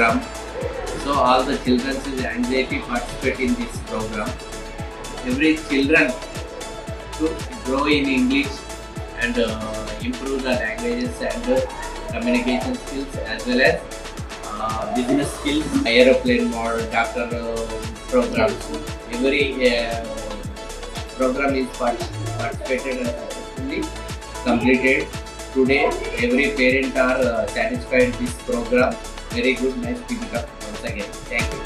program. So all the children is anxiety participate in this program. Every children to grow in English and improve the languages and communication skills as well as business skills, aeroplane mode, doctor programs. Every program is participated and successfully completed. Today, every parent are satisfied with this program. Very good, nice speaking up once again. Thank you.